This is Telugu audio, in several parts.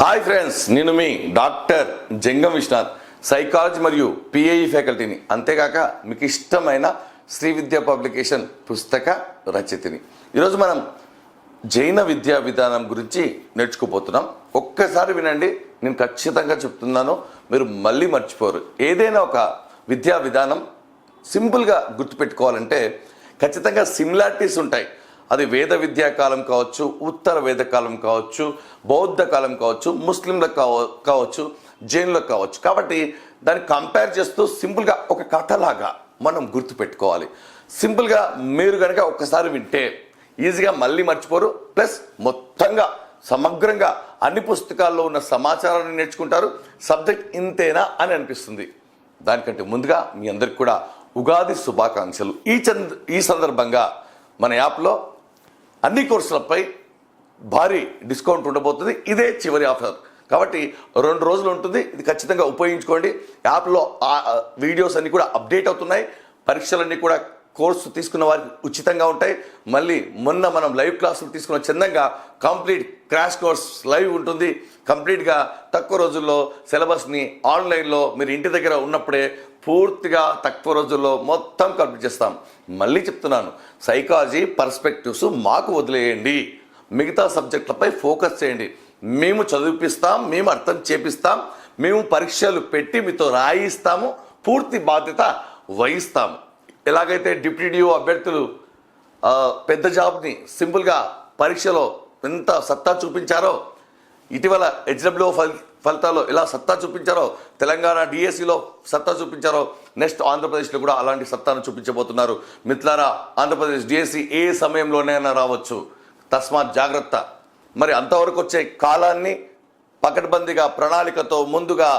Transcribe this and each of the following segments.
హాయ్ ఫ్రెండ్స్, నేను మీ డాక్టర్ జంగం విశ్వనాథ్, సైకాలజీ మరియు పిఏఈ ఫ్యాకల్టీని, అంతేకాక మీకు ఇష్టమైన శ్రీ విద్యా పబ్లికేషన్ పుస్తక రచయితని. ఈరోజు మనం జైన విద్యా విధానం గురించి నేర్చుకోబోతున్నాం. ఒక్కసారి వినండి, నేను ఖచ్చితంగా చెప్తున్నాను, మీరు మళ్ళీ మర్చిపోరు. ఏదైనా ఒక విద్యా విధానం సింపుల్గా గుర్తుపెట్టుకోవాలంటే ఖచ్చితంగా సిమిలారిటీస్ ఉంటాయి. అది వేద విద్యా కాలం కావచ్చు, ఉత్తర వేద కాలం కావచ్చు, బౌద్ధ కాలం కావచ్చు, ముస్లింలకు కావచ్చు, జైనులకు కావచ్చు. కాబట్టి దాన్ని కంపేర్ చేస్తూ సింపుల్గా ఒక కథలాగా మనం గుర్తుపెట్టుకోవాలి. సింపుల్గా మీరు కనుక ఒక్కసారి వింటే ఈజీగా మళ్ళీ మర్చిపోరు. ప్లస్ మొత్తంగా సమగ్రంగా అన్ని పుస్తకాల్లో ఉన్న సమాచారాన్ని నేర్చుకుంటారు. సబ్జెక్ట్ ఇంతేనా అని అనిపిస్తుంది. దానికంటే ముందుగా మీ అందరికి కూడా ఉగాది శుభాకాంక్షలు. ఈ సందర్భంగా మన యాప్లో అన్ని కోర్సులపై భారీ డిస్కౌంట్ ఉండబోతుంది. ఇదే చివరి ఆఫర్ కాబట్టి 2 రోజులు ఉంటుంది. ఇది ఖచ్చితంగా ఉపయోగించుకోండి. యాప్లో వీడియోస్ అన్నీ కూడా అప్డేట్ అవుతున్నాయి. పరీక్షలన్నీ కూడా కోర్సు తీసుకున్న వారికి ఉచితంగా ఉంటాయి. మళ్ళీ మొన్న మనం లైవ్ క్లాసులు తీసుకున్న చందంగా కంప్లీట్ క్రాష్ కోర్స్ లైవ్ ఉంటుంది. కంప్లీట్గా తక్కువ రోజుల్లో సిలబస్ని ఆన్లైన్లో మీరు ఇంటి దగ్గర ఉన్నప్పుడే పూర్తిగా తక్కువ రోజుల్లో మొత్తం కంప్లీట్ చేస్తాం. మళ్ళీ చెప్తున్నాను, సైకాలజీ పర్స్పెక్టివ్స్ మాకు వదిలేయండి. మిగతా సబ్జెక్టులపై ఫోకస్ చేయండి. మేము చదివిపిస్తాం, మేము అర్థం చేపిస్తాం, మేము పరీక్షలు పెట్టి మీతో రాయిస్తాము, పూర్తి బాధ్యత వహిస్తాము. ఎలాగైతే డిప్యూటీ అభ్యర్థులు పెద్ద జాబ్ని సింపుల్గా పరీక్షలో ఎంత సత్తా చూపించారో, ఇటీవల హెచ్డబ్ల్యూ ఫలితాల్లో ఎలా సత్తా చూపించారో, తెలంగాణ డిఎస్సిలో సత్తా చూపించారో, నెక్స్ట్ ఆంధ్రప్రదేశ్లో కూడా అలాంటి సత్తాను చూపించబోతున్నారు. మిత్రులారా, ఆంధ్రప్రదేశ్ డిఎస్సి ఏ సమయంలోనైనా రావచ్చు. తస్మాత్ జాగ్రత్త. మరి అంతవరకు వచ్చే కాలాన్ని పకడ్బందీగా ప్రణాళికతో ముందుగా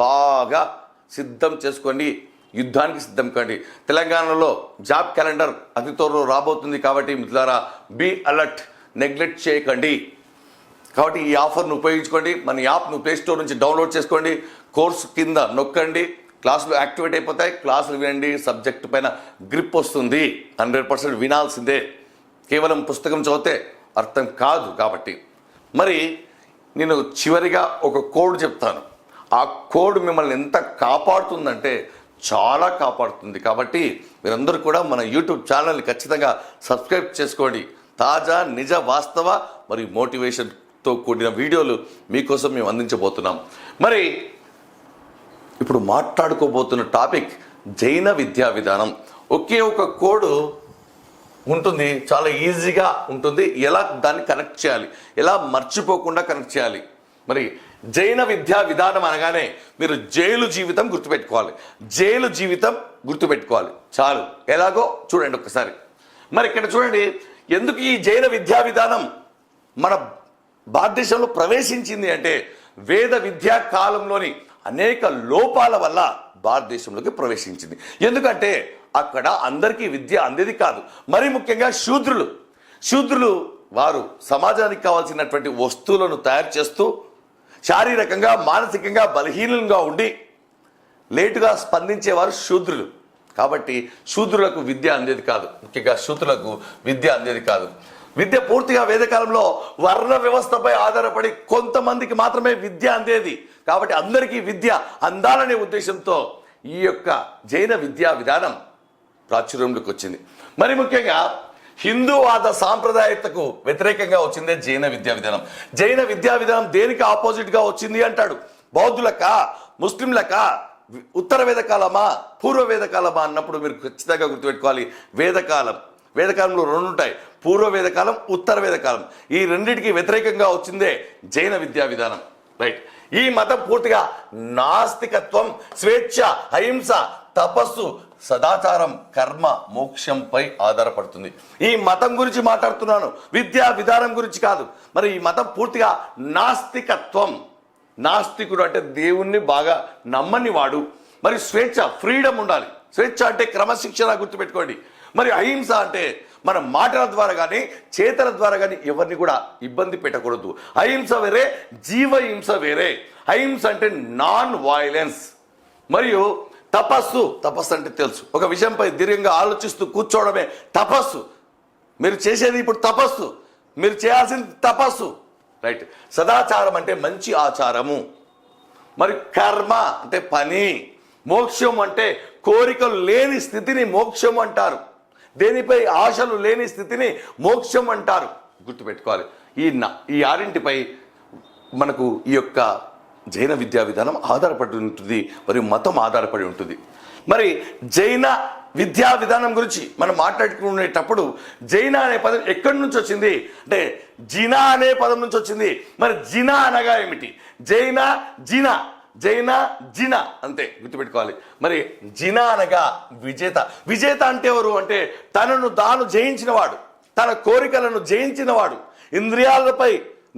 బాగా సిద్ధం చేసుకోండి. యుద్ధానికి సిద్ధం కండి. తెలంగాణలో జాబ్ క్యాలెండర్ అతి త్వరలో రాబోతుంది. కాబట్టి మిత్రులారా, బీ అలర్ట్, నెగ్లెక్ట్ చేయకండి. కాబట్టి ఈ ఆఫర్ను ఉపయోగించుకోండి. మన యాప్ను ప్లేస్టోర్ నుంచి డౌన్లోడ్ చేసుకోండి. కోర్సు కింద నొక్కండి, క్లాసులు యాక్టివేట్ అయిపోతాయి. క్లాసులు వినండి, సబ్జెక్టు పైన గ్రిప్ వస్తుంది. 100% వినాల్సిందే. కేవలం పుస్తకం చదివితే అర్థం కాదు. కాబట్టి మరి నేను చివరిగా ఒక కోడ్ చెప్తాను. ఆ కోడ్ మిమ్మల్ని ఎంత కాపాడుతుందంటే చాలా కాపాడుతుంది. కాబట్టి మీరందరూ కూడా మన యూట్యూబ్ ఛానల్ని ఖచ్చితంగా సబ్స్క్రైబ్ చేసుకోండి. తాజా, నిజ, వాస్తవ మరియు మోటివేషన్తో కూడిన వీడియోలు మీకోసం మేము అందించబోతున్నాం. మరి ఇప్పుడు మాట్లాడుకోబోతున్న టాపిక్ జైన విద్యా విధానం. ఒకే ఒక కోడ్ ఉంటుంది, చాలా ఈజీగా ఉంటుంది. ఎలా దాన్ని కనెక్ట్ చేయాలి, ఎలా మర్చిపోకుండా కనెక్ట్ చేయాలి. మరి జైన విద్యా విధానం అనగానే మీరు జైలు జీవితం గుర్తుపెట్టుకోవాలి. జైలు జీవితం గుర్తుపెట్టుకోవాలి చాలు. ఎలాగో చూడండి ఒక్కసారి. మరి ఇక్కడ చూడండి, ఎందుకు ఈ జైన విద్యా విధానం మన భారతదేశంలో ప్రవేశించింది అంటే, వేద విద్యా కాలంలోని అనేక లోపాల వల్ల భారతదేశంలోకి ప్రవేశించింది. ఎందుకంటే అక్కడ అందరికీ విద్య అందేది కాదు. మరి ముఖ్యంగా శూద్రులు వారు సమాజానికి కావాల్సినటువంటి వస్తువులను తయారు చేస్తూ శారీరకంగా, మానసికంగా బలహీనంగా ఉండి లేటుగా స్పందించేవారు శూద్రులు. కాబట్టి శూద్రులకు విద్య అందేది కాదు. ముఖ్యంగా శూద్రులకు విద్య అందేది కాదు. విద్య పూర్తిగా వేదకాలంలో వర్ణ వ్యవస్థపై ఆధారపడి కొంతమందికి మాత్రమే విద్య అందేది. కాబట్టి అందరికీ విద్య అందాలనే ఉద్దేశంతో ఈ యొక్క జైన విద్యా విధానం ప్రాచుర్యంలోకి వచ్చింది. మరి ముఖ్యంగా హిందూవాద సాంప్రదాయతకు వ్యతిరేకంగా వచ్చిందే జైన విద్యా విధానం. జైన విద్యా విధానం దేనికి ఆపోజిట్గా వచ్చింది అంటాడు. బౌద్ధులకా, ముస్లింలకా, ఉత్తర వేదకాలమా, పూర్వ వేదకాలమా అన్నప్పుడు మీరు ఖచ్చితంగా గుర్తుపెట్టుకోవాలి. వేదకాలంలో 2 ఉంటాయి, పూర్వ వేదకాలం, ఉత్తర వేదకాలం. ఈ రెండింటికి వ్యతిరేకంగా వచ్చిందే జైన విద్యా విధానం. రైట్. ఈ మతం పూర్తిగా నాస్తికత్వం, స్వేచ్ఛ, అహింస, తపస్సు, సదాచారం, కర్మ, మోక్షంపై ఆధారపడుతుంది. ఈ మతం గురించి మాట్లాడుతున్నాను, విద్యా విధానం గురించి కాదు. మరి ఈ మతం పూర్తిగా నాస్తికత్వం. నాస్తికుడు అంటే దేవుణ్ణి బాగా నమ్మని వాడు. మరి స్వేచ్ఛ, ఫ్రీడమ్ ఉండాలి. స్వేచ్ఛ అంటే క్రమశిక్షణ, గుర్తుపెట్టుకోండి. మరి అహింస అంటే మన మాటల ద్వారా కానీ చేతల ద్వారా కానీ ఎవరిని కూడా ఇబ్బంది పెట్టకూడదు. అహింస వేరే, జీవహింస వేరే. అహింస అంటే నాన్ వైలెన్స్. మరియు తపస్సు అంటే తెలుసు, ఒక విషయంపై దీర్ఘంగా ఆలోచిస్తూ కూర్చోవడమే తపస్సు. మీరు చేసేది ఇప్పుడు తపస్సు, మీరు చేయాల్సింది తపస్సు. రైట్. సదాచారం అంటే మంచి ఆచారము. మరి కర్మ అంటే పని. మోక్షం అంటే కోరికలు లేని స్థితిని మోక్షం అంటారు. దేనిపై ఆశలు లేని స్థితిని మోక్షం అంటారు. గుర్తుపెట్టుకోవాలి. ఈ ఆరింటిపై మనకు ఈ యొక్క జైన విద్యా విధానం ఆధారపడి ఉంటుంది, మరియు మతం ఆధారపడి ఉంటుంది. మరి జైన విద్యా విధానం గురించి మనం మాట్లాడుకునేటప్పుడు జైన అనే పదం ఎక్కడి నుంచి వచ్చింది అంటే జినా అనే పదం నుంచి వచ్చింది. మరి జినా అనగా ఏమిటి? జైన జినా, జైన జిన, అంతే గుర్తుపెట్టుకోవాలి. మరి జినా అనగా విజేత. విజేత అంటే ఎవరు అంటే తనను తాను జయించినవాడు, తన కోరికలను జయించినవాడు, ఇంద్రియాలపై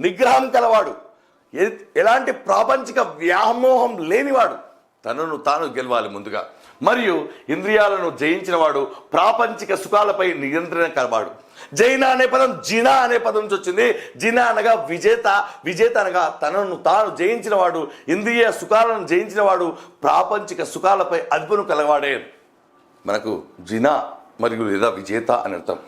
నిగ్రహం కలవాడు, ఎలాంటి ప్రాపంచిక వ్యామోహం లేనివాడు. తనను తాను గెలవాలి ముందుగా. మరియు ఇంద్రియాలను జయించిన వాడు, ప్రాపంచిక సుఖాలపై నియంత్రణ కలవాడు. జైన అనే పదం జినా అనే పదం నుంచి వచ్చింది. జినా అనగా విజేత, విజేత అనగా తనను తాను జయించిన వాడు, ఇంద్రియ సుఖాలను జయించిన వాడు, ప్రాపంచిక సుఖాలపై అదుపును కలవాడే మనకు జినా మరియు లేదా విజేత అని అర్థం.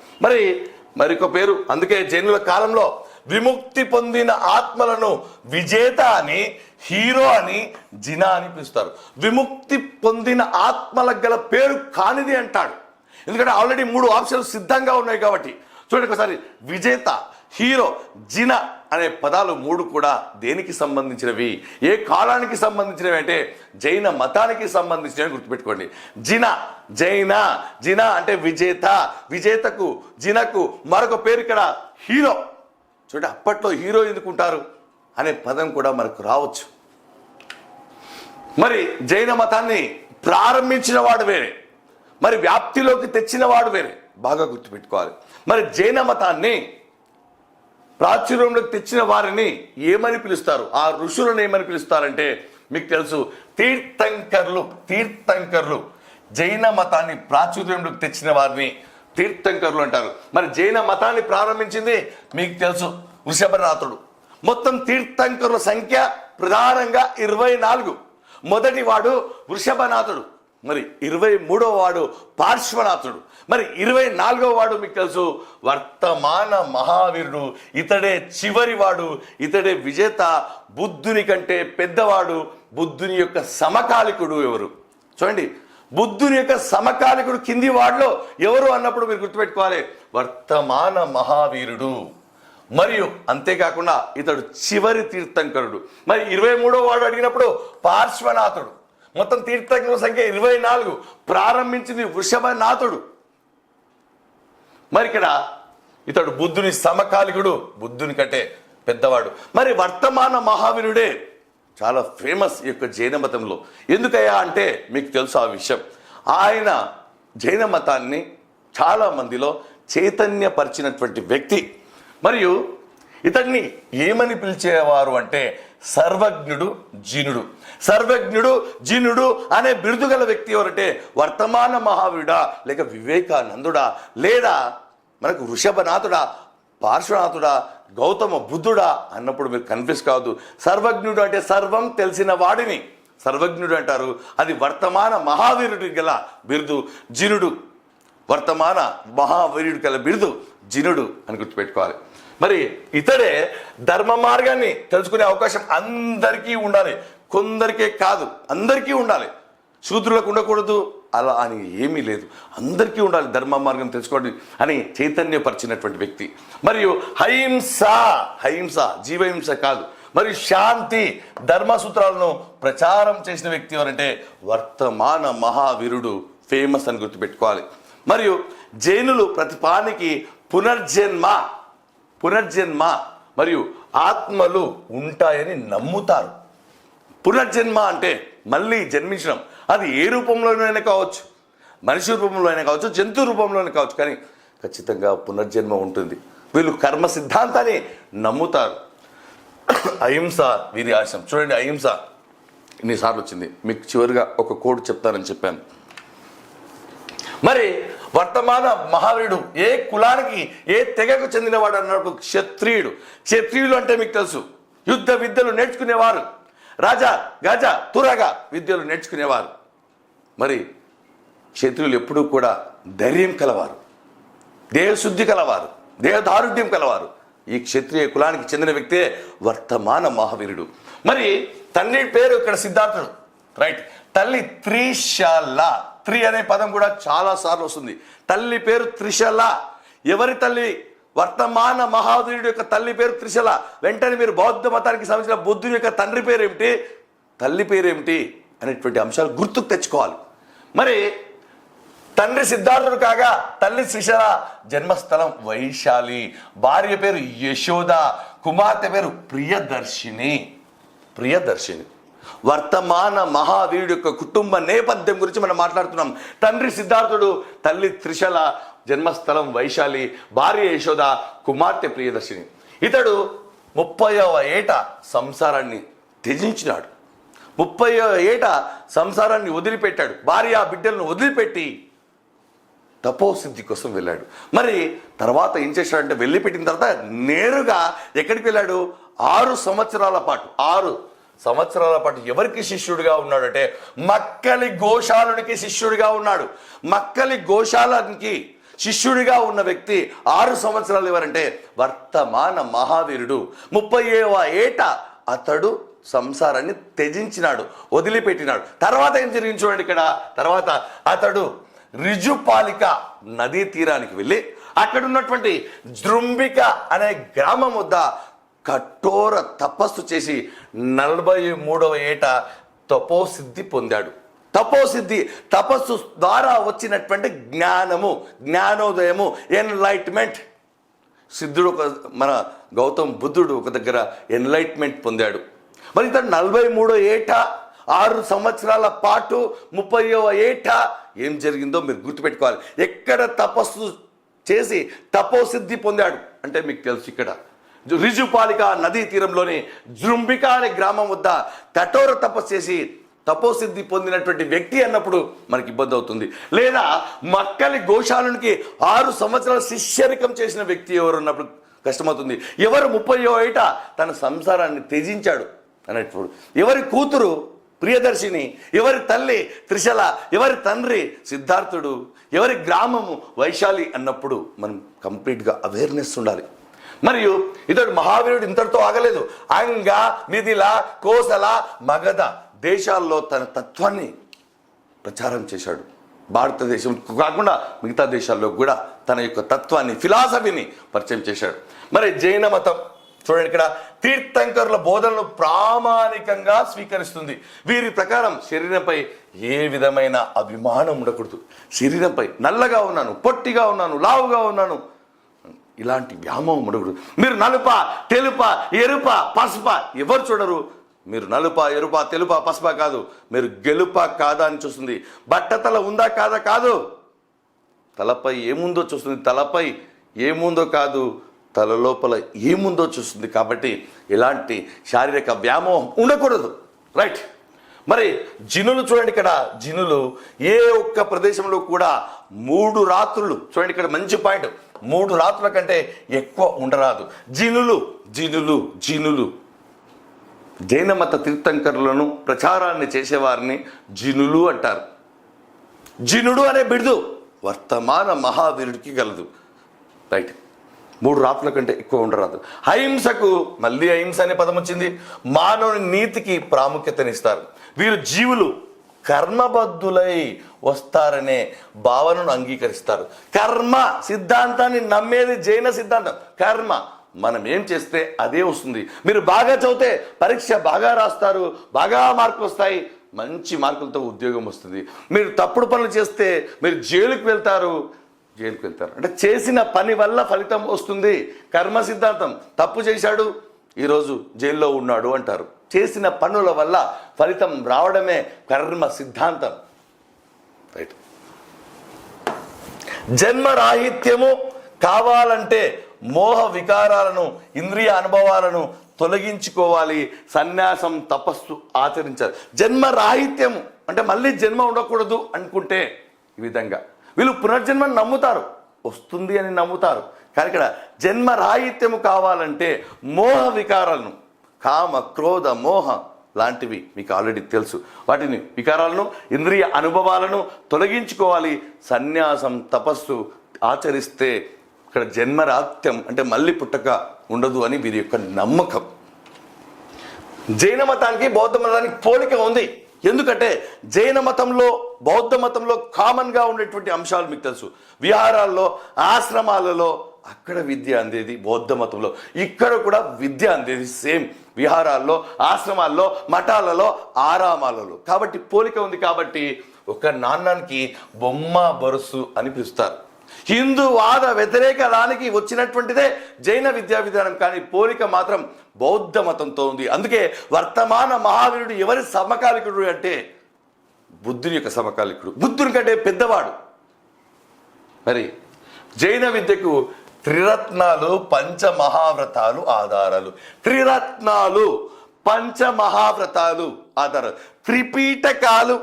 మరొక పేరు, అందుకే జైనుల కాలంలో విముక్తి పొందిన ఆత్మలను విజేత అని, హీరో అని, జినా అని పిలుస్తారు. విముక్తి పొందిన ఆత్మలకు గల పేరు కానిది అంటాడు. ఎందుకంటే ఆల్రెడీ 3 ఆప్షన్లు సిద్ధంగా ఉన్నాయి కాబట్టి. చూడండి ఒకసారి, విజేత, హీరో, జిన అనే పదాలు 3 కూడా దేనికి సంబంధించినవి, ఏ కాలానికి సంబంధించినవి అంటే జైన మతానికి సంబంధించినవి గుర్తుపెట్టుకోండి. జైన, జిన అంటే విజేత, విజేతకు జినకు మరొక పేరు ఇక్కడ హీరో. చూడండి, అప్పట్లో హీరో ఎందుకుంటారు అనే పదం కూడా మనకు రావచ్చు. మరి జైన మతాన్ని ప్రారంభించిన వాడు వేరే, మరి వ్యాప్తిలోకి తెచ్చిన వాడు వేరే, బాగా గుర్తుపెట్టుకోవాలి. మరి జైన మతాన్ని ప్రాచుర్యంలోకి తెచ్చిన వారిని ఏమని పిలుస్తారు? ఆ ఋషులను ఏమని పిలుస్తారంటే మీకు తెలుసు, తీర్థంకర్లు. తీర్థంకర్లు జైన మతాన్ని ప్రాచుర్యంలోకి తెచ్చిన వారిని తీర్థంకర్లు అంటారు. మరి జైన మతాన్ని ప్రారంభించింది మీకు తెలుసు వృషభనాథుడు. మొత్తం తీర్థంకరుల సంఖ్య ప్రధానంగా 24. మొదటి వాడు వృషభనాథుడు, మరి 23వ వాడు పార్శ్వనాథుడు, మరి 24వ వాడు మీకు తెలుసు వర్తమాన మహావీరుడు. ఇతడే చివరి వాడు, ఇతడే విజేత. బుద్ధుని కంటే పెద్దవాడు, బుద్ధుని యొక్క సమకాలికుడు. ఎవరు చూడండి, బుద్ధుని యొక్క సమకాలికుడు కింది వాడిలో ఎవరు అన్నప్పుడు మీరు గుర్తుపెట్టుకోవాలి, వర్తమాన మహావీరుడు. మరియు అంతేకాకుండా ఇతడు చివరి తీర్థంకరుడు. మరి 23వ వాడు అడిగినప్పుడు పార్శ్వనాథుడు. మొత్తం తీర్థంకరుల సంఖ్య 24. ప్రారంభించింది వృషభనాథుడు. మరి ఇక్కడ ఇతడు బుద్ధుని సమకాలికుడు, బుద్ధుని కంటే పెద్దవాడు. మరి వర్తమాన మహావీరుడే చాలా ఫేమస్ ఈ యొక్క జైన మతంలో. ఎందుకయ్యా అంటే మీకు తెలుసు ఆ విషయం. ఆయన జైన మతాన్ని చాలా మందిలో చైతన్యపరిచినటువంటి వ్యక్తి. మరియు ఇతన్ని ఏమని పిలిచేవారు అంటే సర్వజ్ఞుడు, జినుడు. సర్వజ్ఞుడు, జినుడు అనే బిరుదు గల వ్యక్తి ఎవరంటే వర్తమాన మహావీరుడా, లేక వివేకానందుడా, లేదా మనకు వృషభనాథుడా, పార్శ్వనాథుడా, గౌతమ బుద్ధుడా అన్నప్పుడు మీరు కన్ఫ్యూజ్ కావద్దు. సర్వజ్ఞుడు అంటే సర్వం తెలిసిన వాడిని సర్వజ్ఞుడు అంటారు. అది వర్తమాన మహావీరుడికి గల బిరుదు. జినుడు వర్తమాన మహావీరుడి గల బిరుదు జినుడు అని గుర్తుపెట్టుకోవాలి. మరి ఇతడే ధర్మ మార్గాన్ని తెలుసుకునే అవకాశం అందరికీ ఉండాలి, కొందరికే కాదు, అందరికీ ఉండాలి. శూద్రులకు ఉండకూడదు అలా అని ఏమీ లేదు, అందరికీ ఉండాలి ధర్మ మార్గం తెలుసుకోండి అని చైతన్యపరిచినటువంటి వ్యక్తి. మరియు అహింస జీవహింస కాదు, మరియు శాంతి ధర్మ సూత్రాలను ప్రచారం చేసిన వ్యక్తి ఎవరంటే వర్తమాన మహావీరుడు, ఫేమస్ అని గుర్తుపెట్టుకోవాలి. మరియు జైనులు ప్రతిపానికి పునర్జన్మ మరియు ఆత్మలు ఉంటాయని నమ్ముతారు. పునర్జన్మ అంటే మళ్ళీ జన్మించడం. అది ఏ రూపంలోనైనా కావచ్చు, మనిషి రూపంలో అయినా కావచ్చు, జంతు రూపంలోనే కావచ్చు, కానీ ఖచ్చితంగా పునర్జన్మ ఉంటుంది. వీళ్ళు కర్మ సిద్ధాంతాన్ని నమ్ముతారు. అహింస వీరి ఆశయం. చూడండి, అహింస ఇన్నిసార్లు వచ్చింది. మీకు చివరిగా ఒక కోడ్ చెప్తానని చెప్పాను. మరి వర్తమాన మహావీరుడు ఏ కులానికి, ఏ తెగకు చెందినవాడు అన్నప్పుడు క్షత్రియుడు. క్షత్రియులు అంటే మీకు తెలుసు యుద్ధ విద్యలు నేర్చుకునేవారు, రాజా గజ తురగ విద్యలు నేర్చుకునేవారు. మరి క్షత్రియులు ఎప్పుడూ కూడా ధైర్యం కలవారు, దేహశుద్ధి కలవారు, దేహదారుఢ్యం కలవారు. ఈ క్షత్రియ కులానికి చెందిన వ్యక్తే వర్తమాన మహావీరుడు. మరి తండ్రి పేరు ఇక్కడ సిద్ధార్థుడు, రైట్. తల్లి త్రిశల, త్రి అనే పదం కూడా చాలా సార్లు వస్తుంది. తల్లి పేరు త్రిశల. ఎవరి తల్లి? వర్తమాన మహావీరుడు యొక్క తల్లి పేరు త్రిశల. వెంటనే మీరు బౌద్ధ మతానికి సంబంధించిన బుద్ధుని యొక్క తండ్రి పేరు ఏమిటి, తల్లి పేరు ఏమిటి అనేటువంటి అంశాలు గుర్తుకు తెచ్చుకోవాలి. మరి తండ్రి సిద్ధార్థుడు కాగా తల్లి త్రిశల, జన్మస్థలం వైశాలి, భార్య పేరు యశోద, కుమార్తె పేరు ప్రియదర్శిని. ప్రియదర్శిని వర్తమాన మహావీరుడు యొక్క కుటుంబ నేపథ్యం గురించి మనం మాట్లాడుతున్నాం. తండ్రి సిద్ధార్థుడు, తల్లి త్రిశల, జన్మస్థలం వైశాలి, భార్య యశోద, కుమార్తె ప్రియదర్శిని. ఇతడు 30వ ఏట సంసారాన్ని త్యజించినాడు. 30వ ఏట సంసారాన్ని వదిలిపెట్టాడు. భార్య బిడ్డలను వదిలిపెట్టి తపోసిద్ధి కోసం వెళ్ళాడు. మరి తర్వాత ఏం చేశాడంటే, వెళ్ళిపెట్టిన తర్వాత నేరుగా ఎక్కడికి వెళ్ళాడు? 6 సంవత్సరాల పాటు ఎవరికి శిష్యుడిగా ఉన్నాడు అంటే మక్కలి గోశాలునికి శిష్యుడిగా ఉన్నాడు. మక్కలి గోశాలకి శిష్యుడిగా ఉన్న వ్యక్తి 6 సంవత్సరాలు ఎవరంటే వర్తమాన మహావీరుడు. 30వ ఏట అతడు సంసారాన్ని త్యజించినాడు, వదిలిపెట్టినాడు. తర్వాత ఏం జరిగింది చూడండి ఇక్కడ. తర్వాత అతడు రిజుపాలిక నదీ తీరానికి వెళ్ళి అక్కడ ఉన్నటువంటి జృంభిక అనే గ్రామం వద్ద కఠోర తపస్సు చేసి 43వ ఏట తపోసిద్ధి పొందాడు. తపస్సు ద్వారా వచ్చినటువంటి జ్ఞానము, జ్ఞానోదయము, ఎన్లైట్మెంట్. సిద్ధుడు మన గౌతమ్ బుద్ధుడు ఒక దగ్గర ఎన్లైట్మెంట్ పొందాడు. మరి ఇతను 43వ ఏట 6 సంవత్సరాల పాటు 30వ ఏట ఏం జరిగిందో మీరు గుర్తుపెట్టుకోవాలి. ఎక్కడ తపస్సు చేసి తపోసిద్ధి పొందాడు అంటే మీకు తెలుసు, ఇక్కడ రిజుపాలిక నదీ తీరంలోని జృంభిక అనే గ్రామం వద్ద కఠోర తపస్సు చేసి తపోసిద్ధి పొందినటువంటి వ్యక్తి అన్నప్పుడు మనకి ఇబ్బంది అవుతుంది. లేదా మక్కలి గోశాలునికి 6 సంవత్సరాల శిష్యరికం చేసిన వ్యక్తి ఎవరు అన్నప్పుడు కష్టమవుతుంది. ఎవరు 30వ ఏట తన సంసారాన్ని త్యజించాడు అనేటప్పుడు, ఎవరి కూతురు ప్రియదర్శిని, ఎవరి తల్లి త్రిశల, ఎవరి తండ్రి సిద్ధార్థుడు, ఎవరి గ్రామము వైశాలి అన్నప్పుడు మనం కంప్లీట్గా అవేర్నెస్ ఉండాలి. మరియు ఇతడు మహావీరుడు ఇంతటితో ఆగలేదు. అంగ, మిథిల, కోసల, మగధ దేశాల్లో తన తత్వాన్ని ప్రచారం చేశాడు. భారతదేశం కాకుండా మిగతా దేశాల్లో కూడా తన యొక్క తత్వాన్ని, ఫిలాసఫీని పరిచయం చేశాడు. మరి జైన మతం చూడండి, ఇక్కడ తీర్థంకరుల బోధనలు ప్రామాణికంగా స్వీకరిస్తుంది. వీరి ప్రకారం శరీరంపై ఏ విధమైన అభిమానం ఉండకూడదు. శరీరంపై నల్లగా ఉన్నాను, పొట్టిగా ఉన్నాను, లావుగా ఉన్నాను, ఇలాంటి వ్యామోహం ఉండకూడదు. మీరు నలుప, తెలుప, ఎరుప, పసుప ఎవరు చూడరు. మీరు నలుప, ఎరుప, తెలుప, పసుప కాదు, మీరు గెలుప కాదా అని చూస్తుంది. బట్టతల ఉందా కాదా కాదు, తలపై ఏముందో చూస్తుంది. తలపై ఏముందో కాదు, తల లోపల ఏముందో చూస్తుంది. కాబట్టి ఇలాంటి శారీరక వ్యామోహం ఉండకూడదు, రైట్. మరి జినులు చూడండి, ఇక్కడ జినులు ఏ ఒక్క ప్రదేశంలో కూడా 3 రాత్రులు, చూడండి ఇక్కడ మంచి పాయింట్, 3 రాత్రుల కంటే ఎక్కువ ఉండరాదు. జినులు జైన మత తీర్థంకరులను ప్రచారాన్ని చేసేవారిని జినులు అంటారు. జినుడు అనే బిడుదు వర్తమాన మహావీరుడికి కలదు, రైట్. 3 రాత్రుల కంటే ఎక్కువ ఉండరాదు. అహింసకు మళ్ళీ అహింస అనే పదం వచ్చింది. మానవుని నీతికి ప్రాముఖ్యతనిస్తారు. వీరు జీవులు కర్మబద్ధులై వస్తారనే భావనను అంగీకరిస్తారు. కర్మ సిద్ధాంతాన్ని నమ్మేది జైన సిద్ధాంతం. కర్మ మనం ఏం చేస్తే అదే వస్తుంది. మీరు బాగా చదివితే పరీక్ష బాగా రాస్తారు, బాగా మార్కులు వస్తాయి, మంచి మార్కులతో ఉద్యోగం వస్తుంది. మీరు తప్పుడు పనులు చేస్తే మీరు జైలుకి వెళ్తారు. అంటే చేసిన పని వల్ల ఫలితం వస్తుంది. కర్మ సిద్ధాంతం. తప్పు చేశాడు, ఈరోజు జైల్లో ఉన్నాడు అంటారు. చేసిన పనుల వల్ల ఫలితం రావడమే కర్మ సిద్ధాంతం, రైట్. జన్మరాహిత్యము కావాలంటే మోహ వికారాలను, ఇంద్రియ అనుభవాలను తొలగించుకోవాలి. సన్యాసం, తపస్సు ఆచరించాలి. జన్మరాహిత్యము అంటే మళ్ళీ జన్మ ఉండకూడదు అనుకుంటే ఈ విధంగా వీళ్ళు పునర్జన్మను నమ్ముతారు, వస్తుంది అని నమ్ముతారు. కానీ ఇక్కడ జన్మరాహిత్యము కావాలంటే మోహ వికారాలను, కామ, క్రోధ, మోహ లాంటివి మీకు ఆల్రెడీ తెలుసు. వాటిని వికారాలను, ఇంద్రియ అనుభవాలను తొలగించుకోవాలి. సన్యాసం, తపస్సు ఆచరిస్తే ఇక్కడ జన్మరాహిత్యం అంటే మళ్ళీ పుట్టక ఉండదు అని వీరి యొక్క నమ్మకం. జైన మతానికి బౌద్ధ మతానికి పోలిక ఉంది. ఎందుకంటే జైన మతంలో బౌద్ధ మతంలో కామన్గా ఉండేటువంటి అంశాలు మీకు తెలుసు. విహారాల్లో, ఆశ్రమాలలో అక్కడ విద్య అందేది బౌద్ధ మతంలో, ఇక్కడ కూడా విద్య అందేది సేమ్ విహారాల్లో, ఆశ్రమాల్లో, మఠాలలో, ఆరామాలలో. కాబట్టి పోలిక ఉంది. కాబట్టి ఒక నాణానికి బొమ్మ బొరుసు అని పిలుస్తారు. హిందూవాద వ్యతిరేక దానికి వచ్చినటువంటిదే జైన విద్యా విధానం, కానీ పోలిక మాత్రం బౌద్ధ మతంతో ఉంది. అందుకే వర్తమాన మహావీరుడు ఎవరి సమకాలికుడు అంటే బుద్ధుని యొక్క సమకాలికుడు, బుద్ధుని కంటే పెద్దవాడు. మరి జైన విద్యకు త్రిరత్నాలు, పంచమహావ్రతాలు ఆధారాలు. త్రిరత్నాలు, పంచమహావ్రతాలు ఆధారాలు, త్రిపీఠకాలు,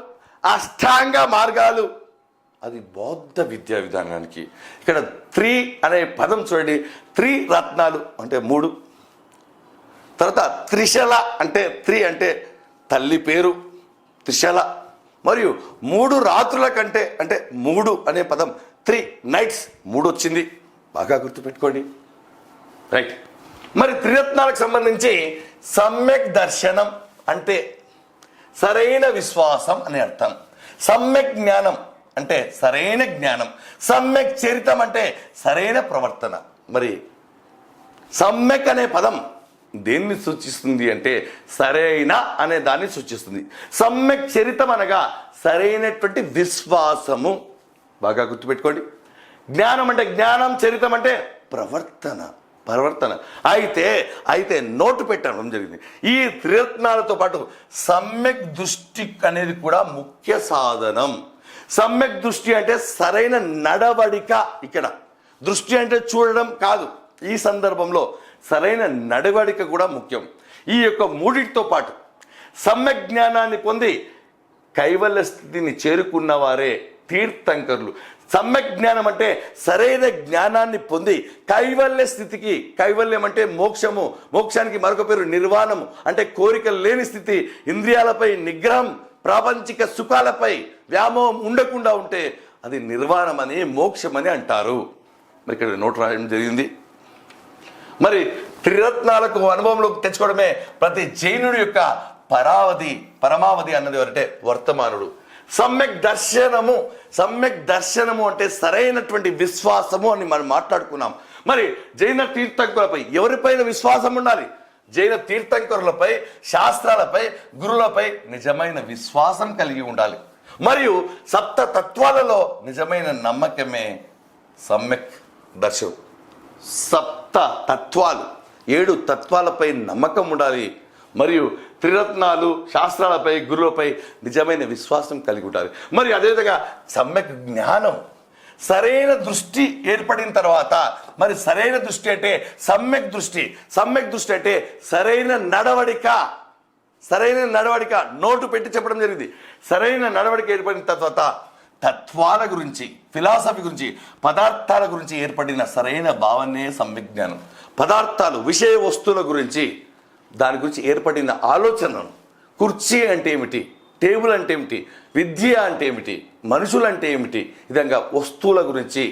అష్టాంగ మార్గాలు, అది బౌద్ధ విద్యా విధానానికి. ఇక్కడ త్రి అనే పదం చూడండి. త్రిరత్నాలు అంటే 3, తర్వాత త్రిశల అంటే త్రి అంటే తల్లి పేరు త్రిశల, మరియు 3 రాత్రుల కంటే అంటే 3 అనే పదం 3 నైట్స్ 3 వచ్చింది. బాగా గుర్తుపెట్టుకోండి. రైట్. మరి త్రిరత్నాలకు సంబంధించి సమ్యక్ దర్శనం అంటే సరైన విశ్వాసం అని అర్థం. సమ్యక్ జ్ఞానం అంటే సరైన జ్ఞానం. సమ్యక్ చరితం అంటే సరైన ప్రవర్తన. మరి సమ్యక్ అనే పదం దేన్ని సూచిస్తుంది అంటే సరైన అనే దాన్ని సూచిస్తుంది. సమ్యక్ చరితం అనగా సరైనటువంటి విశ్వాసము. బాగా గుర్తుపెట్టుకోండి. జ్ఞానం అంటే జ్ఞానం, చరితం అంటే ప్రవర్తన. అయితే నోటు పెట్టడం జరిగింది. ఈ త్రిరత్నాలతో పాటు సమ్యక్ దృష్టి అనేది కూడా ముఖ్య సాధనం. సమ్యక్ దృష్టి అంటే సరైన నడవడిక. ఇక్కడ దృష్టి అంటే చూడడం కాదు, ఈ సందర్భంలో సరైన నడవడిక కూడా ముఖ్యం. ఈ యొక్క మూడింటితో పాటు సమ్యక్ జ్ఞానాన్ని పొంది కైవల్య స్థితిని చేరుకున్న వారే తీర్థంకరులు. సమ్యక్ జ్ఞానం అంటే సరైన జ్ఞానాన్ని పొంది కైవల్య స్థితికి, కైవల్యం అంటే మోక్షము, మోక్షానికి మరొక పేరు నిర్వాణము అంటే కోరికలు లేని స్థితి, ఇంద్రియాలపై నిగ్రహం, ప్రాపంచిక సుఖాలపై వ్యామోహం ఉండకుండా ఉంటే అది నిర్వాణమని, మోక్షమని అంటారు. మరి ఇక్కడ నోట్ రాయడం జరిగింది. మరి త్రిరత్నాలకు అనుభవంలోకి తెచ్చుకోవడమే ప్రతి జైనుడి యొక్క పరమావధి అన్నది ఎవరంటే వర్తమానుడు. సమ్యక్ దర్శనము అంటే సరైనటువంటి విశ్వాసము అని మనం మాట్లాడుకున్నాం. మరి జైన తీర్థంకులపై ఎవరిపైన విశ్వాసం ఉండాలి? జైన తీర్థంకరులపై, శాస్త్రాలపై, గురులపై నిజమైన విశ్వాసం కలిగి ఉండాలి. మరియు సప్త తత్వాలలో నిజమైన నమ్మకమే సమ్యక్ దర్శనం. సప్త తత్వాలు, 7 తత్వాలపై నమ్మకం ఉండాలి. మరియు త్రిరత్నాలు, శాస్త్రాలపై, గురువులపై నిజమైన విశ్వాసం కలిగి ఉండాలి. మరి అదేవిధంగా సమ్యక్ జ్ఞానం, సరైన దృష్టి ఏర్పడిన తర్వాత, మరి సరైన దృష్టి అంటే సమ్యక్ దృష్టి అంటే సరైన నడవడిక నోటు పెట్టి చెప్పడం జరిగింది. సరైన నడవడిక ఏర్పడిన తర్వాత తత్వాల గురించి, ఫిలాసఫీ గురించి, పదార్థాల గురించి ఏర్పడిన సరైన భావనే సమ్యక్ జ్ఞానం. పదార్థాలు, విషయ వస్తువుల గురించి, దాని గురించి ఏర్పడిన ఆలోచనను, కుర్చీ అంటే ఏమిటి, టేబుల్ అంటే ఏమిటి, విద్య అంటే ఏమిటి, మనుషులు అంటే ఏమిటి, విధంగా వస్తువుల గురించి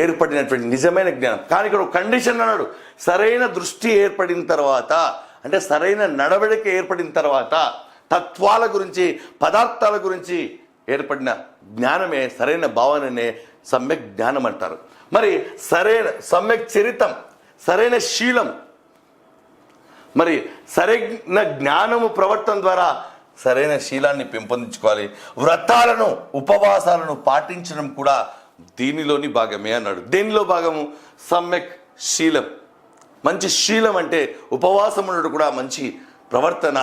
ఏర్పడినటువంటి నిజమైన జ్ఞానం. కానీ ఇక్కడ కండిషన్ అన్నాడు, సరైన దృష్టి ఏర్పడిన తర్వాత అంటే సరైన నడవడిక ఏర్పడిన తర్వాత తత్వాల గురించి, పదార్థాల గురించి ఏర్పడిన జ్ఞానమే, సరైన భావననే సమ్యక్ జ్ఞానం అంటారు. మరి సరైన సమ్యక్ చరితం, సరైన శీలం, మరి సరైన జ్ఞానము ప్రవర్తన ద్వారా సరైన శీలాన్ని పెంపొందించుకోవాలి. వ్రతాలను, ఉపవాసాలను పాటించడం కూడా దీనిలోని భాగమే అన్నాడు. దేనిలో భాగము? సమ్యక్ శీలం. మంచి శీలం అంటే ఉపవాసం ఉండడం కూడా మంచి ప్రవర్తన,